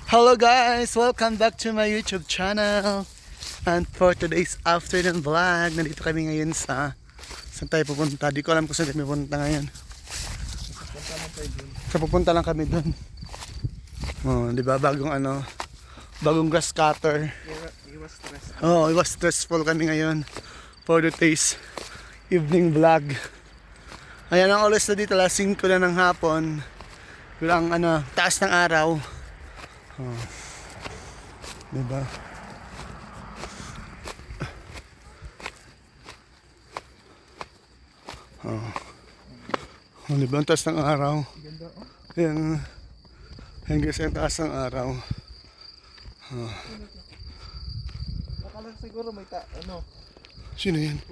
Hello guys! Welcome back to my YouTube channel. And for today's afternoon vlog, nandito kami ngayon sa saan tayo pupunta. Di ko alam kung saan kami pupunta ngayon. Sa pupunta lang kami doon. Oh, di ba? Bagong grass cutter. Oh, it was stressful kami ngayon for today's evening vlog. Ayan ang oras na dito, alas 5 na ng hapon. Bilang taas ng araw. Oh. Diba? Oh. Oh, diba ang taas ng araw? Ayan. Ayan guys, ang taas ng araw. Oh. Akala siguro may Sino yan?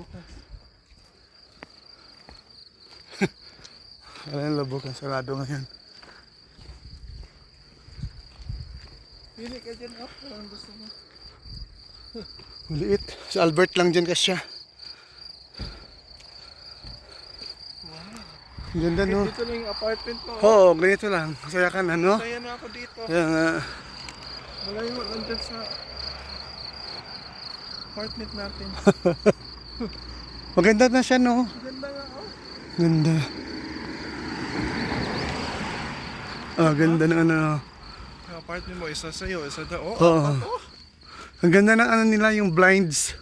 Alam lubok ang sarado ngayon. Pili ka dyan, parang gusto mo. Maliit. Si Albert lang dyan kasya. Wow. Ganda no? Dito lang yung apartment mo. Oo, ganito lang. Masaya ka na, no? Masaya na ako dito. Kaya nga. Malayo nandyan sa apartment natin. Maganda na siya, no? Ganda nga, Ganda. Ah, ganda ng Yung apartment mo, isa sa'yo, isa daw. Oo. Ang ganda ng nila, yung blinds.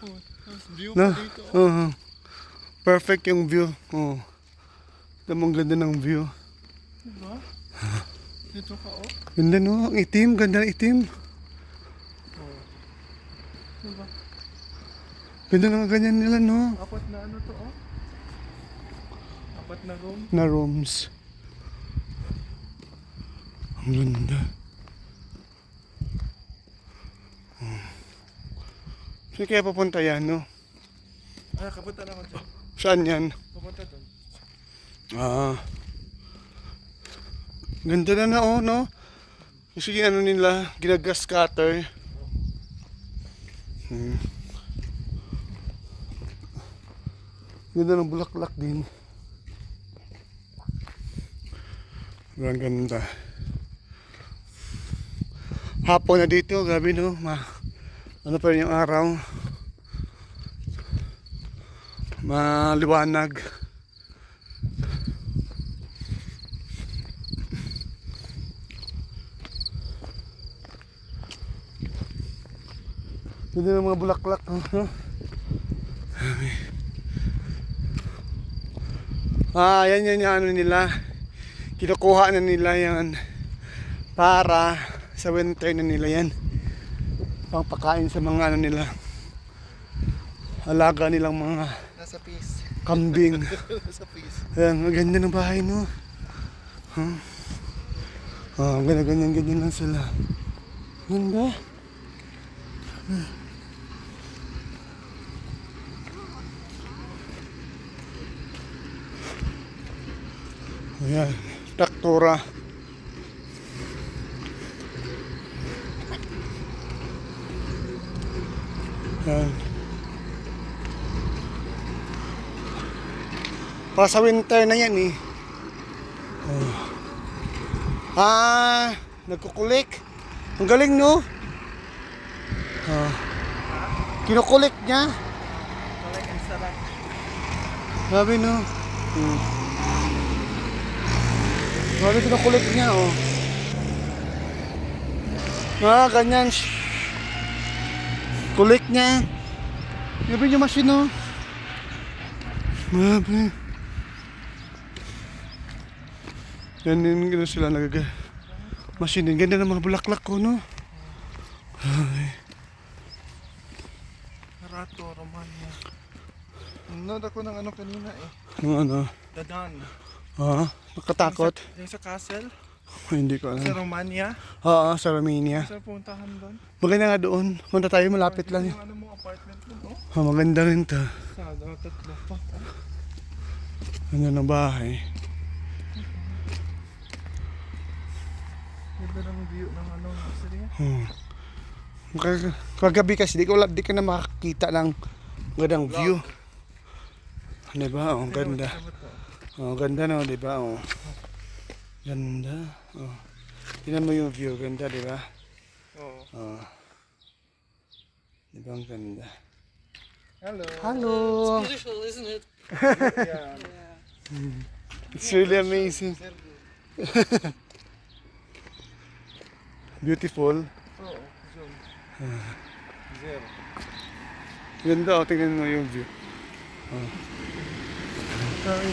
View No? pa dito. Oo. Perfect yung view. Oo. Ang ganda ng view. Diba? Dito ka, Ganda, no? Ang itim. Ganda ng itim. Diba? Ganda ng ganyan nila, no? Apat na to, Apat na room. Na rooms. Ang ganda. Saan kaya papunta yan, no? Kapunta naman dyan. Saan yan? Kapunta doon. Ah. Ganda na no? Kasi nila, ginagas cutter. Ganda ng bulaklak din. Ang ganda. Hapon na dito, grabe no? Ano pa rin yung araw? Maliwanag. Ganda ng mga bulaklak, no? Yan yung nila. Kinukuha na nila yan para sa winter na nila yan. Pangpakain sa mga nila. Alaga nilang mga Nasa peace. kambing. Nasa peace. Ayan, ang ganda ng bahay, no? Ganyan lang sila. Ganda. Ayan, traktora. Ayan. Para sa winter na yan eh. Nagkukulik. Ang galing, no? Kinukulik niya. Balik ang sarap. Grabe, no? Grabe, kinukulik niya, ganyan. Kulik niya. Grabe yung machine, no? Grabe. Yan din sila machine din. Ganda ng mga bulaklak ko, no? Ay. Rato, Romania. Nanood ako ng kanina Yung Dadan. nakatakot. Yung sa castle. Hindi ko Sa alam. Romania. Sa Romania. Saan puntahan doon? Maganda nga doon. Punta tayo, malapit lang. Yung mo apartment mo, Maganda rin to. Sa tatlo pa. Ganda ng bahay. Ganda ng view ng Syria. Kagabi kasi di ka na makakita ng gandang view. Diba? Ganda. Ganda no, diba? Ganda. Tingnan mo yung view, ganda, diba? Oo. Oh. Di ba ang ganda? Hello. Hello! Beautiful, isn't it? Yeah. Yeah. It's really amazing. Beautiful. Oo. Zoom. Zero. Ganda oh, tingnan mo yung view. Sorry.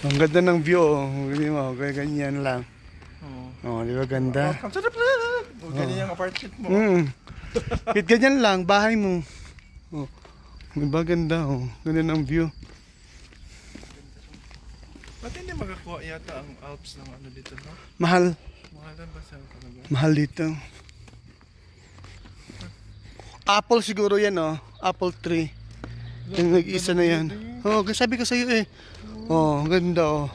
Ang ganda ng view oh. Hindi mo, ganyan lang. Oo. Oh, di ba ganda? Welcome to the vlog! Ganyan yung apartment mo. Kahit ganyan lang, bahay mo. Oh. Di ba ganda oh. Ganda ng view. Ba't hindi makakuha yata ang Alps ng ano dito, no? Mahal. Mahalan ba sa talaga? Mahal dito. Apple siguro yan oh. Apple tree. Yung nag-isa na yan. Oh, sabi ko sa iyo eh. Oh, ganda oh.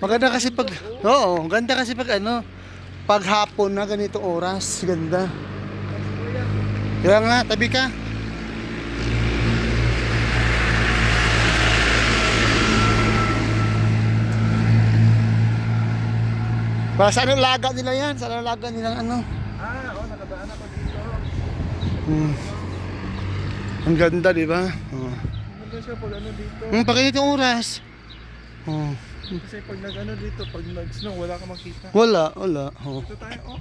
Maganda kasi pag oo, ganda kasi pag ano, pag hapon na ganito oras, ganda. Kaya nga, tabi ka. Para saan ang laga nila yan? Saan ang laga nilang ano? Nakadaan ako dito. Ang ganda, di ba? Oh. Maganda siya pag ano dito. Pag ganito oras. Oh. Kasi pag nag-ano dito, pag nag-snow, wala ka makita. Wala. Oh. Ito tayo, oh.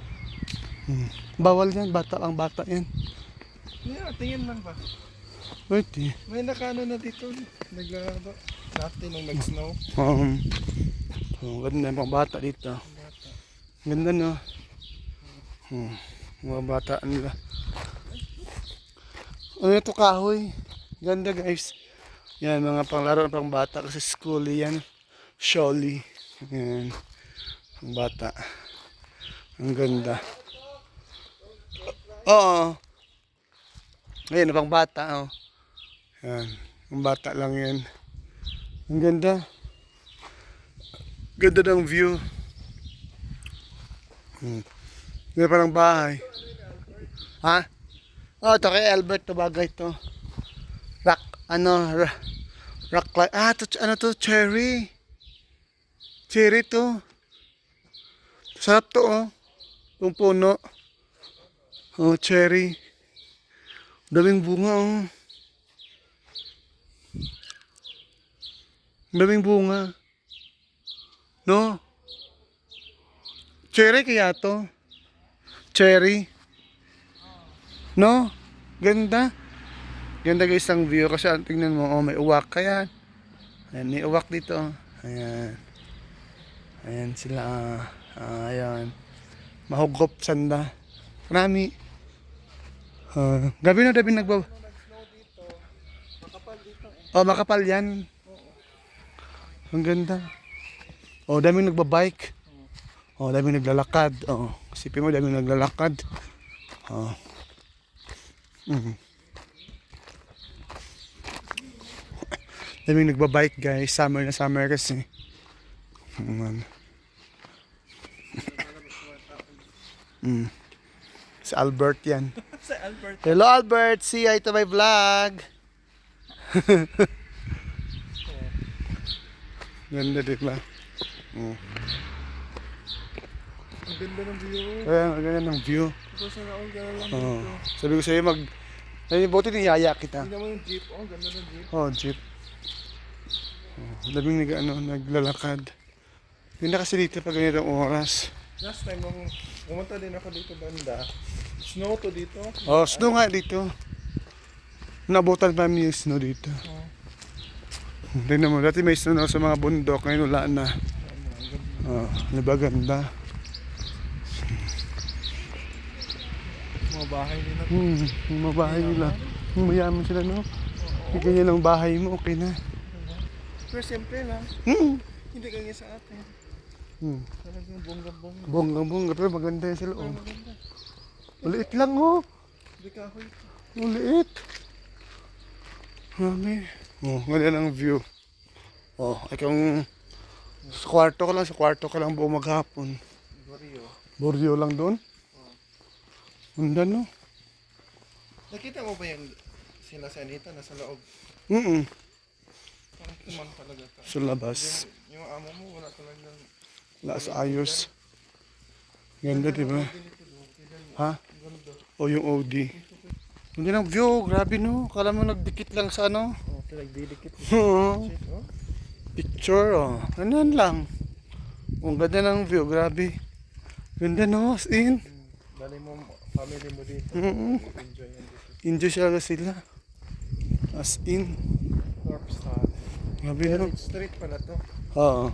Bawal yan, bata ang bata yan. Yeah, tingin lang ba? Wait eh. May nakano na dito. Naglalaro. Dati nung nag-snow. Ganda yung mga bata dito. Ganda no. Mga bata nila. Ano ito kahoy? Ganda guys. Yan mga panglaro ng pang bata kasi school yan. Sholi. Yan. Ang bata. Ang ganda. Oo. Ngayon pang bata oh. Yan. Ang bata lang yan. Ang ganda. Ganda ng view. Ganda parang bahay. Ha? Oh, ito kay Albert to bagay to. Rock, rock like, ano to, cherry. Cherry to. Sarap to oh. Itong puno. Oh, cherry. Daming bunga oh. Daming bunga. No? Cherry kaya to? Cherry? No? Ganda. Ganda guys ang view kasi tingnan mo, oh, may uwak kaya. Ayan, may uwak dito. Ayan. Ayan sila. Ayan. Mahugop sanda. Marami. Gabi na nagbab. Oh, makapal yan. Ang ganda. Oh, daming nagbabike. Oh, daming naglalakad. Oh, isipin mo daming naglalakad. Oh. Daming nagbabike guys. Summer na summer kasi. Si Albert yan. Sa Albert. Hello Albert, see you to my vlog. Ganda diba? Ang ganda ng view. Kaya ang ganda ng view. Tapos na ako gano'n lang Oh. dito. Sabi ko sa'yo ay, buti niyaya kita. Tingnan mo yung jeep. Oh, ganda ng jeep. Oh, jeep. Oh, daming naglalakad. Yun na kasi dito pag ganitong oras. Last time nung pumunta din ako dito banda, snow to dito. Oh, snow nga dito. Nabutan pa yung snow dito. Tingnan mo, dati may snow na sa mga bundok, ngayon wala na. Oh, diba ganda? Mga bahay nila. Yung mga bahay nila. Mayaman sila, no? Ganyan ang bahay mo, okay na. Pero simple lang. Hindi kanya sa atin. Talagang bongga-bongga. Bonggang-bongga, pero maganda yan sila, oh. Maganda. Maliit lang, oh. Hindi ka ako ito. Maliit. Mami. Oh, ganda ng view. Oh, ikaw sa kwarto ka lang buong maghapon. Barrio. Bordio lang doon? Ganda, no? Nakita mo ba yung sila sa Anita nasa loob? Parang tuman talaga ka. Sa labas. Yung amo mo wala talagang Wala sa ayos. Ganda, di ba? Ha? O yung OD. Hindi ng view, grabe no. Kala mo nagdikit lang sa ano. Oh, pinagdidikit. Oo. Shit, oh. Picture, oh. Ganyan lang. Ang ganda ng view, grabe. Ganda no, as in. Dali mo, family mo dito. Mm-mm. Enjoy yan dito. Enjoy sila. As in. Northstar. Grabe no. Heritage Street pala to. Oo.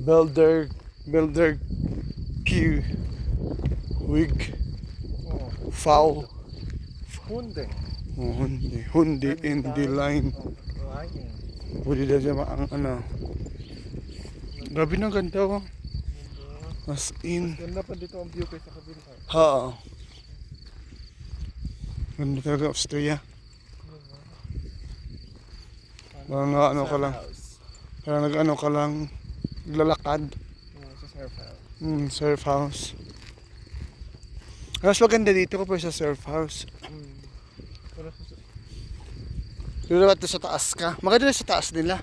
Builder Q. Wig. Oh, Foul. Hyundai. Oh, Hundi in the line. Oh, lying. Pwede na dyan ang ano. Grabe na ganda oh. As in. Ganda pa dito ang view kaysa kabila. Ha. Ganda talaga Austria. Parang ano ka lang. Parang nag-ano ka lang. Lalakad. Sa surf house. Surf house. Mas maganda dito ko sa surf house. Pero sa Pero dapat sa taas ka. Maganda na sa taas nila.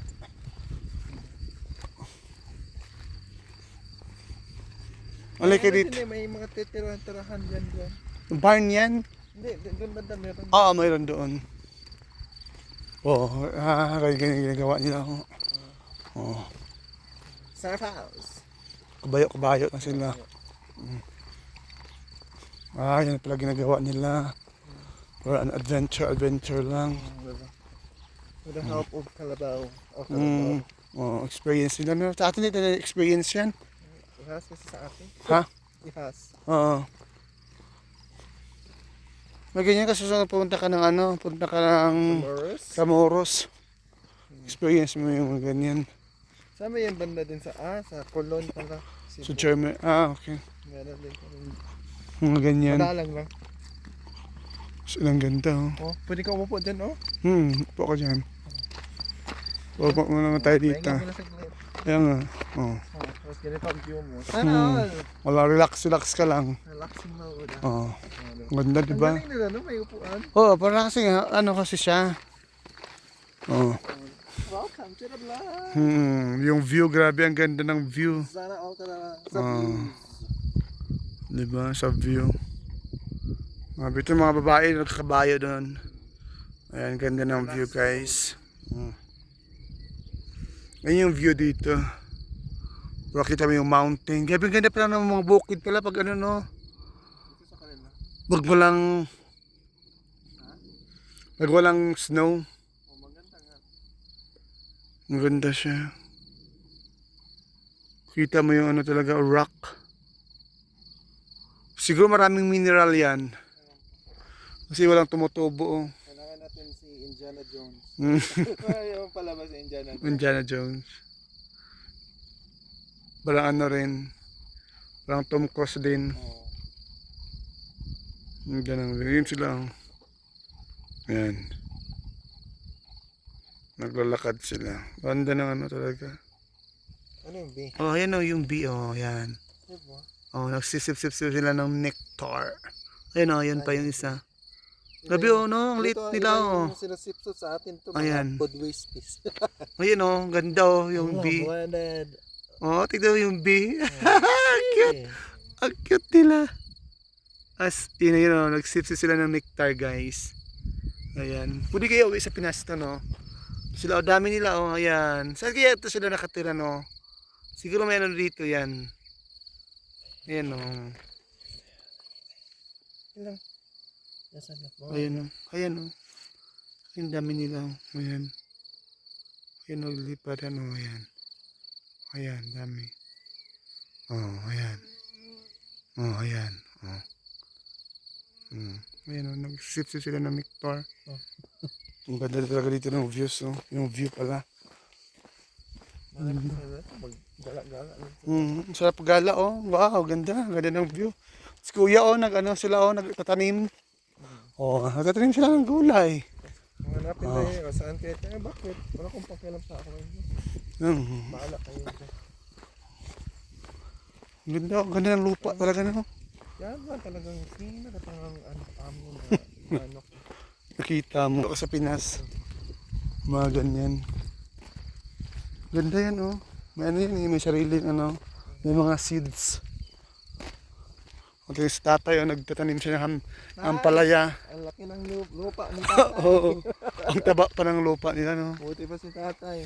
Alay ka dito. Hindi, may mga titirahan dyan. Barn yan. Hindi, doon banda meron. Oo, mayroon doon. Oo, ganyan ginagawa nila. Oo. Surf house. Kabayo na sila. Yan pala ginagawa nila. For an adventure lang. With the help of Kalabaw. O Kalabaw. Experience nila. No? Sa atin dito na experience yan. Ihas kasi sa atin. Ha? Ihas. Oo. May ganyan kasi sa punta ka ng Morris. Camoros. Experience mo yung ganyan. Sama yung banda din sa Colon pala. So German, okay. Meron din kami. Mga ganyan. Madalang lang. Silang ganda oh. Oh, pwede ka umupo dyan, oh. Upo ka dyan. Upo muna tayo dito. Pahinga mo na saglit. Kaya nga. Oh. Tapos ganito ang view mo. Sana all. Wala, relax ka lang. Relaxing mode. Oo. Ganda, di Ang ba? galing nila, no? May upuan. Oo, parang kasi ano kasi siya. Oo. Welcome to the vlog. Yung view, grabe ang ganda ng view. Sana all ka na sa Ah. views. Di ba? Sa view. Ito yung mga babae nagkakabayo doon. Ayan, ganda ng view guys. Ayan yung view dito. Pero kita mo yung mountain. Grabe ang ganda pala ng mga bukid pala pag ano no. Dito sa kanila. Pag walang snow. Oh, maganda nga. Maganda siya. Kita mo yung ano talaga, rock. Siguro maraming mineral yan. Kasi walang tumutubo. Oh. Kailangan natin si Indiana Jones. Mm. Yung palabas si Indiana Jones. Indiana Jones. Parang ano rin. Parang Tom Cruise din. Oh. Ganun. Yun sila. Oh. Ayan. Naglalakad sila. Ganda ng ano talaga. Ano yung B? Oh, ayan o yung bee. Oh, ayan. Diba? Oh, nagsisip-sip sila ng nectar. Ayan o, ayan pa yung isa. Grabe o, no? Ang lit nila o. Yung sinasipsot sa atin to. Ayan. Mga Budweiss piece. Ayan o, ganda o yung bee. Blended. Oh, tignan mo yung bee. Cute. Ang cute nila. As, yun o, nagsipsip sila ng nectar guys. Ayan. Pwede kayo uwi sa Pinas to, no? Sila, o dami nila o, ayan. Saan kaya ito sila nakatira, no? Siguro may ano dito yan. Ayan o. Ilang? Nasaan na? Ayan o. Ayan o. Ang dami nila. Ayan. Ayan o, lipad ano. Ayan. Ayan, dami. Oh, ayan. Oh, ayan. Oh. Ayan o, nagsip-sip sila ng nectar. Ang ganda talaga dito ng views o. Yung view pala. Gala-gala. Sarap gala oh. Wow, ganda. Ganda ng view. Si kuya oh, nag-ano sila oh, nagtatanim. Oh, nagtatanim sila ng gulay. Hanapin na yun. Saan kayo? Bakit? Wala kong pakialam sa ako. Baala kayo. Ganda, ganda ng lupa talaga no. Yan ba talagang pinakatangang amo na manok. Nakita mo ako sa Pinas. Mga ganyan. Ganda yan oh. May ano yan, may sariling ano. May mga seeds. Ito yung si tatay, nagtatanim siya ng ampalaya. Ang laki ng lupa ng tatay. Oo. Ang taba pa ng lupa nila, no? Buti pa si tatay.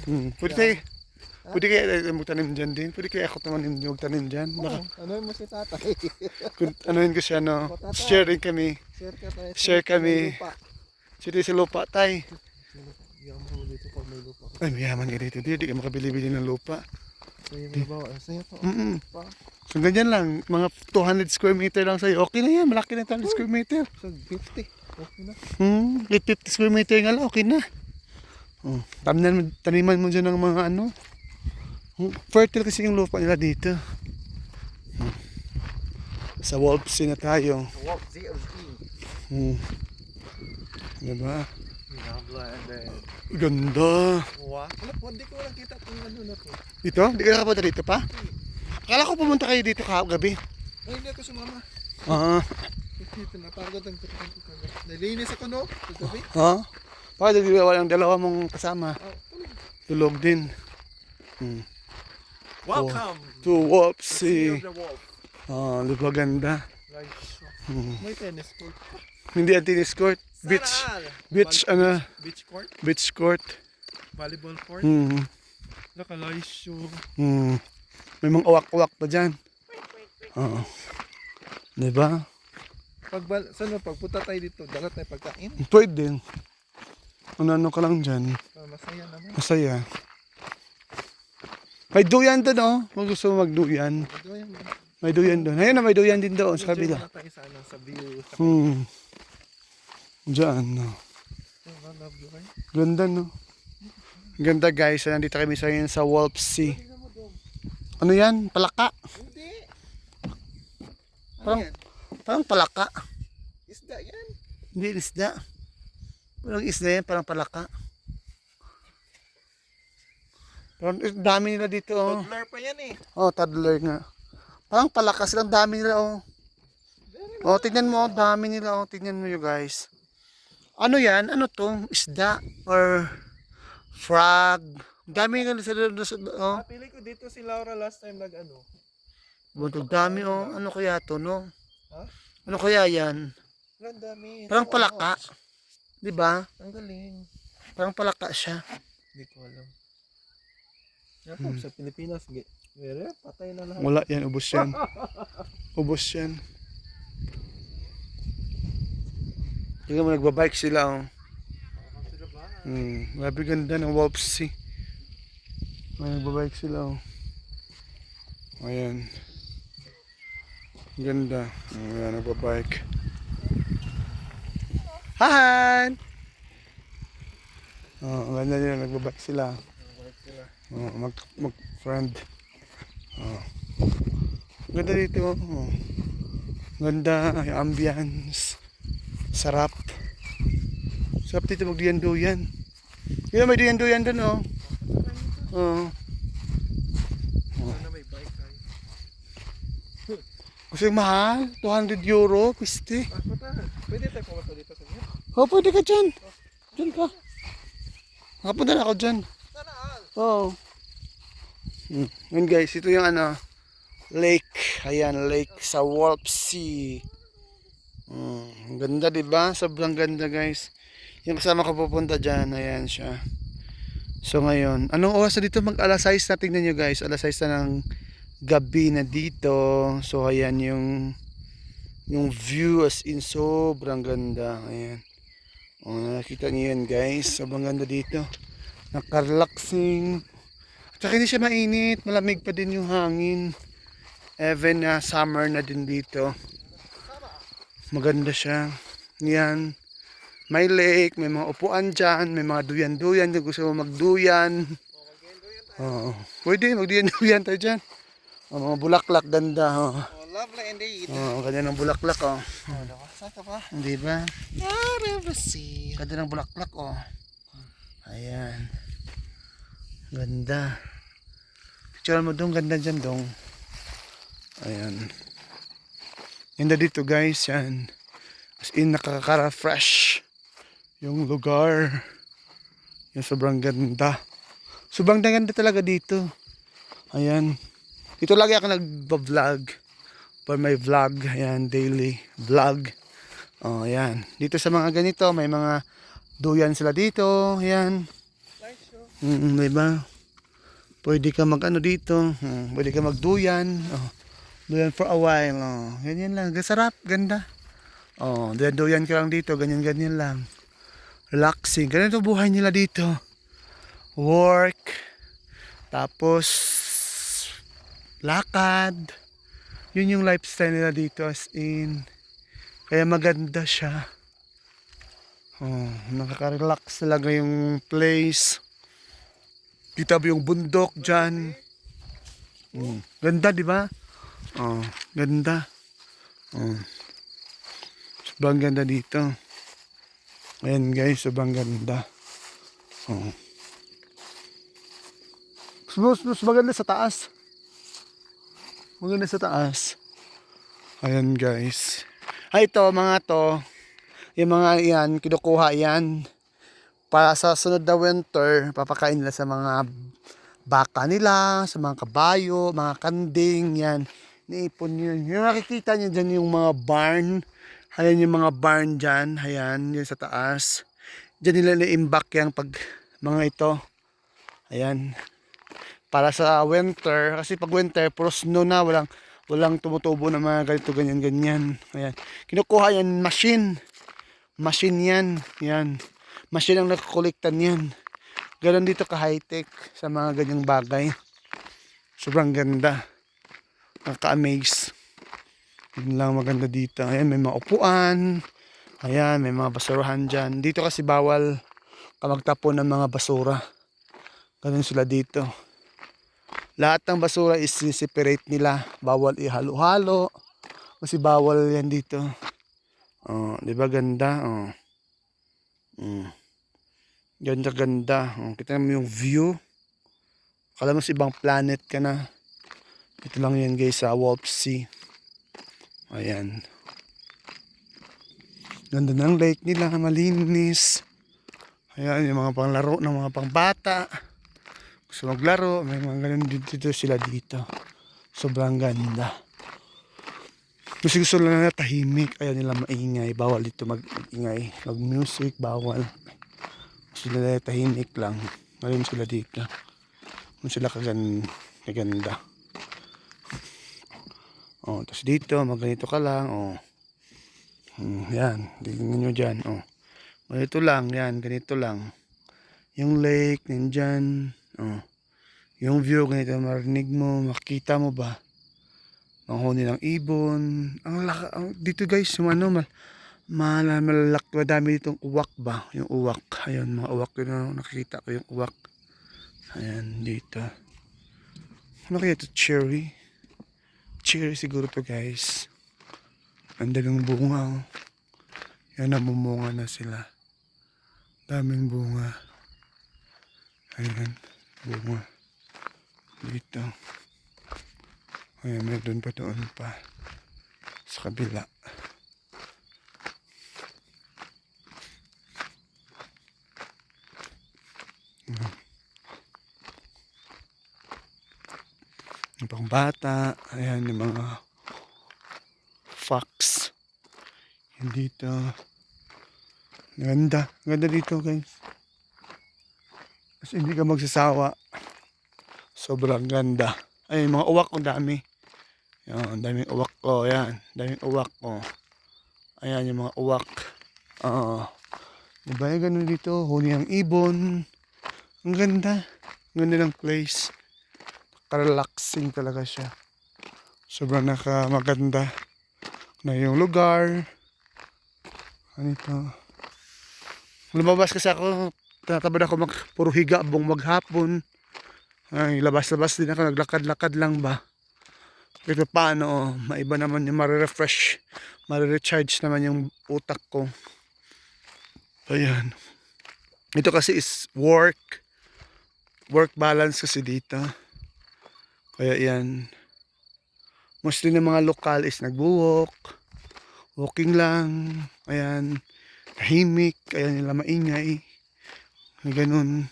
Pwede kayo magtanim dyan din. Pwede kayo ako naman magtanim dyan. Baka, Ano mo si tatay? anuhin ko siya, no? Sharing kami. Share ka tayo. Share kami. Lupa. Sito sa lupa, tay. Yaman mo dito pag may lupa. Ay, mayaman ka dito. Di ka makabili-bili ng lupa. Sa'yo may bawa. Sa'yo to. Pa. So, ganyan lang. Mga 200 square meter lang sa'yo. Okay na yan. Malaki na 200 square meter. So, 50. Okay na. 50 square meter nga lang. Okay na. Taniman mo dyan ng mga ano. Fertile kasi yung lupa nila dito. Sa Wolfsea na tayo. Walk ZLE. Diba? Nabla and then. Ganda. Wow. Hindi ko lang kita kung ano na to. Dito? Hindi ka nakapunta dito pa? Akala ko pumunta kayo dito gabi. Ay, hindi ako sumama. Dito napagod ang kutukan ko kagabi. Nalinis ako no? Kagabi. Bakit walang dalawa mong kasama? Tulog din. Welcome To Wolfsea. to the Wolf. Diba ganda? Nice. May tennis court. Hindi ang tennis court. Beach court. Beach court. Volleyball court. Nakalice show. May mga uwak-uwak pa dyan. Diba? Saan pagpunta tayo dito? Dala tayo pagkain? Pwede. Ano ka lang dyan. Masaya naman. Masaya. May duyan doon, oh. Kung gusto mo magduyan. May duyan doon. Ayun na, may duyan din doon sa kabila. Sa view. Diyan, no. Ganda, no. Ganda, guys. Nandito kami sa Wolfsea. Ano yan? Palaka? Hindi. Parang palaka. Isda yan. Hindi isda. Parang isda yan, parang palaka. Parang dami nila dito, oh. Toddler pa yan eh. Toddler nga. Parang palaka silang dami nila, oh. Tingnan mo, dami nila, oh. Tingnan mo, you guys. Ano yan? Ano to? Isda? Or frog? Dami nga sila, oh. Pili ko dito si Laura last time nag-ano. Buntog dami, oh. Ano kaya to, no? Ha? Ano kaya yan? Ang dami. Parang palaka. Di ba? Ang galing. Parang palaka siya. Hindi ko alam. Sa Pilipinas, patay na lahat. Wala yan, ubos yan. Ubos yan. Tingnan mo, nagbabike sila, oh. Grabe ganda ng Wolfsea. Nagbabike sila, oh. Ayan. Ganda. Ayan, nagbabike. Han! Ang ganda nila, nagbabike sila. Mag-friend. Ganda dito. Ganda, yung ambience. Sarap. Sarap dito magduyan-duyan. Yun, may duyan-duyan dun, oh. Sana may bike tayo. Kasi mahal. 200 euro, piste. Pwede tayo pumunta dito sa inyo? Pwede ka dyan. Dyan ka. Nakapunta na ako dyan. Sana all. Yun guys, ito yung lake. Ayan, lake sa Wolfsea. Ang ganda, diba? Sobrang ganda, guys. Yung kasama ko pupunta dyan, ayan siya. So ngayon, anong oras na dito? Mag-alas 6 na, tingnan nyo guys. Alas 6 na ng gabi na dito. So ayan yung view as in sobrang ganda. Ayan. Nakita nyo yan guys. Sobrang ganda dito. Nakarelaxing. Tsaka hindi siya mainit, malamig pa din yung hangin. Even summer na din dito. Maganda siya. Yan. May lake, may mga upuan dyan, may mga duyan-duyan. Kung gusto mo magduyan. Pwede, magduyan-duyan tayo dyan. Mga bulaklak, ganda. Lovely indeed. Ganda ng bulaklak, oh. Saan ka ba? Hindi ba? Ganda ng bulaklak, oh. Ayan. Ganda. Picture mo dong, ganda dyan dong. Ayan. Ganda dito guys, yan. As in, nakaka-refresh yung lugar. Yung sobrang ganda. Sobrang ganda talaga dito. Ayan. Dito lagi ako nagba-vlog. for my vlog. Ayan, daily vlog. Oh, ayan. Dito sa mga ganito, may mga duyan sila dito. Ayan. Nice, oh. Diba? Pwede ka mag-ano dito. Pwede ka magduyan. Oh, duyan for a while. Oh, ganyan lang. Sarap. Ganda. Oh, duyan ka lang dito. Ganyan-ganyan lang. Relaxing. Ganito buhay nila dito. Work. Tapos, lakad. Yun yung lifestyle nila dito as in. Kaya maganda siya. Oh, nakaka-relax talaga yung place. Kita mo yung bundok dyan. Ganda, di ba? Oh, ganda. Oh. Sobrang ganda dito. Ayan guys, sobrang ganda. Oh. Mas maganda sa taas. Maganda sa taas. Ayan guys. Ay, ito mga to. Yung mga yan, kinukuha yan. Para sa sunod na winter, papakain nila sa mga baka nila, sa mga kabayo, mga kanding, yan. Niipon yun. Yung nakikita nyo dyan yung mga barn. Ayan yung mga barn dyan. Ayan, yun sa taas. Dyan nila na-imbak yan pag mga ito. Ayan. Para sa winter. Kasi pag winter, puro snow na. Walang tumutubo na mga ganito, ganyan. Ayan. Kinukuha yan, machine. Machine yan. Yan. Machine ang nakakolektan yan. Ganon dito ka high-tech sa mga ganyang bagay. Sobrang ganda. Nakaka-amaze. Yun lang maganda dito. Ayan, may mga upuan. Ayan, may mga basurahan dyan. Dito kasi bawal ka magtapon ng mga basura. Ganon sila dito. Lahat ng basura is separate nila. Bawal ihalo-halo. Kasi bawal yan dito. Oh, di ba ganda? Oh. Ganda. Oh, kita mo yung view. Akala mo sa ibang planet ka na. Ito lang yan guys sa Wolf Sea. Ayan. Ganda ng lake nila. Malinis. Ayan yung mga panglaro ng mga pangbata. Gusto maglaro. May mga ganun dito sila dito. Sobrang ganda. Kasi gusto lang na tahimik, ayaw nila maingay, bawal dito mag-ingay, mag-music, bawal. Gusto nila tahimik lang, ngayon sila dito. Kung sila kaganda. Oh, tapos dito, magganito ka lang, oh. Yan, tingnan nyo dyan, oh. Ganito lang, yan, ganito lang. Yung lake, nandyan, oh. Yung view, ganito, marinig mo, makita mo ba? Manghuni ng ibon. Dito guys, yung madami ditong uwak ba? Yung uwak. Ayun, mga uwak yun. Nakikita ko yung uwak. Ayan, dito. Ano kaya ito? Cherry? Cherry siguro to guys. Ang dagang bunga. Oh. Yan, namumunga na sila. Daming bunga. Ayan, bunga. Dito. Ayan, may doon pa. Sa kabila. Yung pang bata. Ayan, yung mga fox. Yan dito. Ganda. Ganda dito guys. Kasi hindi ka magsasawa. Sobrang ganda. Ay, mga uwak ang dami. Yan, daming uwak ko. Yan, daming uwak ko. Ayan yung mga uwak. Diba yung ganun dito? Huni ang ibon. Ang ganda. Ang ganda ng place. Relaxing talaga siya. Sobrang maganda na yung lugar. Ano ito? Lumabas kasi ako. Tatabad ako puro higa buong maghapon. Ay, labas-labas din ako. Naglakad-lakad lang ba? Pero paano, oh, maiba naman yung marirefresh, marirecharge naman yung utak ko. Ayan. Ito kasi is work balance kasi dito. Kaya yan. Mostly ng mga lokal is walking lang. Ayan. Tahimik, kaya nila maingay. Ganun.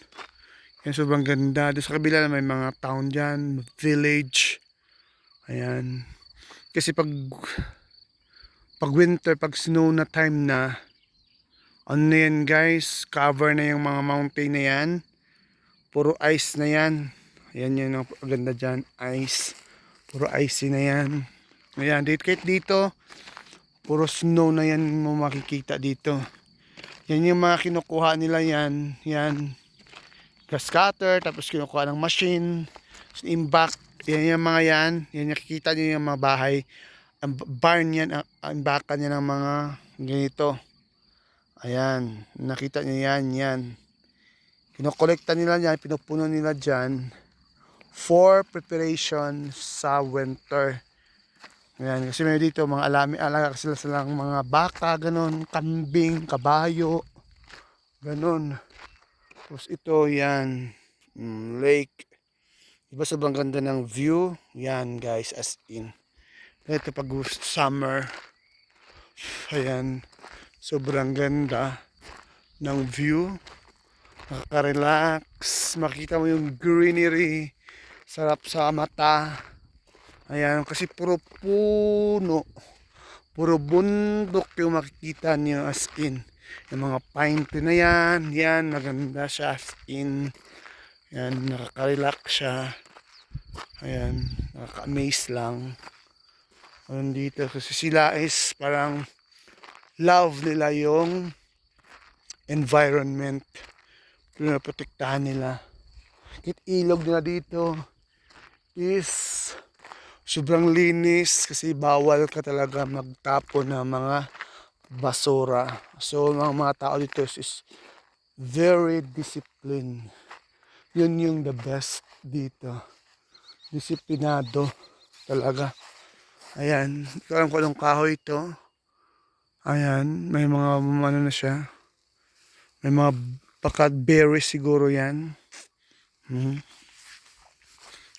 Yan, sobrang ganda. Doon sa kabila may mga town dyan, village. Ayan. Kasi pag winter, pag snow na time na, ano na yan guys, cover na yung mga mountain na yan. Puro ice na yan. Ayan yun ang ganda dyan, ice. Puro icy na yan. Ayan, kahit dito, puro snow na yan mo makikita dito. Yan yung mga kinukuha nila yan. Yan. Grass cutter, tapos kinukuha ng machine. Impact. Yan yung mga yan. Yan nakikita nyo yung mga bahay. Ang barn yan, ang baka niya ng mga ganito. Ayan. Nakita nyo yan, yan. Kinokolekta nila yan, pinupuno nila dyan for preparation sa winter. Ayan, kasi may dito mga alaga sila silang mga baka, ganun, kambing, kabayo, ganun. Tapos ito, yan, lake. Diba sobrang ganda ng view? Yan guys, as in. Ito pag summer, ayan, sobrang ganda ng view. Nakaka-relax, makita mo yung greenery, sarap sa mata. Ayan, kasi puro puno, puro bundok yung makikita niyo as in. Yung mga pine tree na yan, yan, maganda siya as in. Yan, nakaka-relax siya. Ayan, nakaka-amaze lang. Ayan dito, kasi sila is parang love nila yung environment. Pinaprotektahan nila. Kahit ilog nila dito is sobrang linis kasi bawal ka talaga magtapon ng mga basura. So mga tao dito is very disciplined. Yun yung the best dito. Disiplinado talaga. Ayan, ito alam ko anong kahoy ito. Ayan, may mga ano na siya. May mga baka berries siguro yan.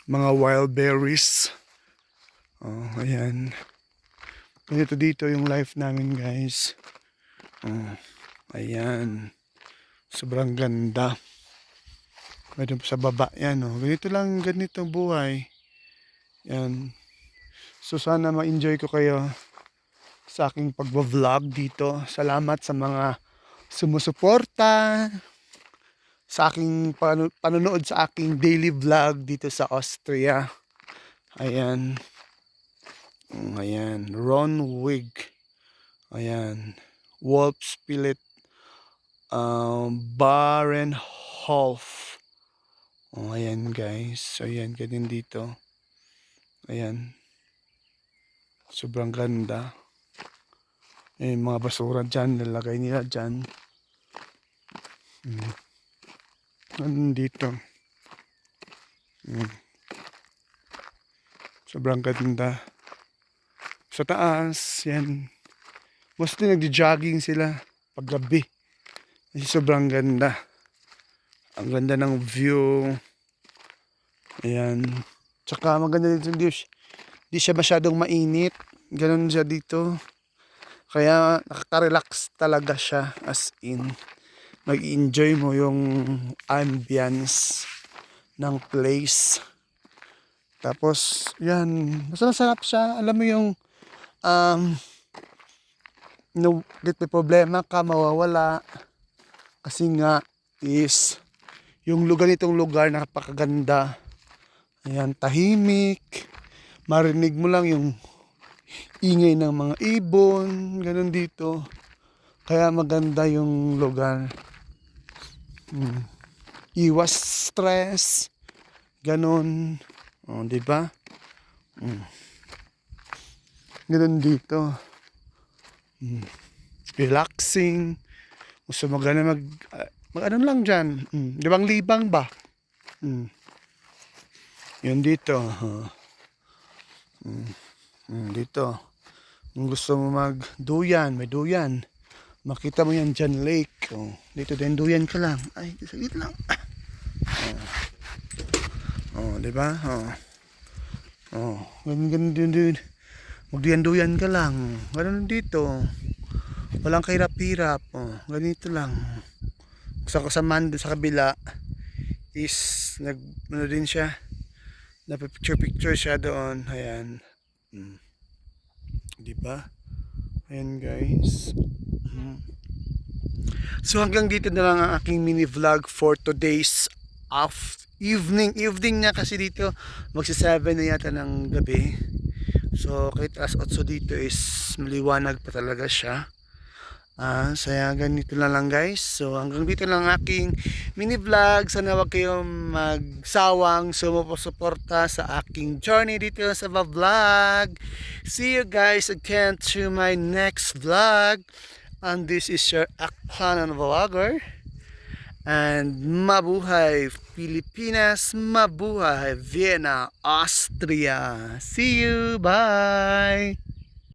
Mga wild berries. Oh, ayan. Ganito dito yung life namin guys. Oh, ayan. Sobrang ganda. Pwede sa baba yan. Oh. Ganito buhay. Yan. So sana ma-enjoy ko kayo sa aking pagbablog dito. Salamat sa mga sumusuporta sa aking panonood sa aking daily vlog dito sa Austria. Ayan. Ayan. Ron Wig. Ayan. Wolf Spillet. Barenhof. Oh, ayan guys. So, ayan. Ganyan dito. Ayan. Sobrang ganda. Ayan, mga basura dyan. Nalagay nila dyan. Dito. Sobrang ganda. Sa taas, yan. Mostly nagdi-jogging sila paggabi. Kasi sobrang ganda. Ang ganda ng view. Ayan. Tsaka maganda dito. Di siya masyadong mainit. Ganon siya dito. Kaya nakaka-relax talaga siya as in. Mag-enjoy mo yung ambience ng place. Tapos, yan. Basta masarap siya. Alam mo yung no, may problema ka, mawawala. Kasi nga is yung nitong lugar napakaganda. Ayan, tahimik. Marinig mo lang yung ingay ng mga ibon. Ganun dito. Kaya maganda yung lugar. Iwas stress. Ganon. O, diba? Ganon dito. Relaxing. Gusto mag ano lang dyan. Libang-libang ba? Yun dito. Dito. Kung gusto mo mag-duyan, may duyan. Makita mo yan dyan lake. Oh, dito din duyan ka lang. Ay, dito lang. Diba? Ganun din. Magduyan-duyan ka lang. Ganun dito. Walang kahirap-hirap. Ganito lang. Sa kasamaan sa kabila is ano din siya. Napipicture-picture siya doon. Ayan. Di ba? Ayan guys. So hanggang dito na lang ang aking mini vlog for today's evening. Evening na kasi dito. Magsi 7 na yata ng gabi. So kahit alas 8 dito is maliwanag pa talaga siya. So ganito na lang guys. So hanggang dito lang ang aking mini vlog. Sana wag kayong magsawang sumusuporta sa aking journey dito sa vlog. See you guys again to my next vlog. And this is your Aklan Vlogger. And mabuhay Pilipinas, mabuhay Vienna, Austria. See you, bye!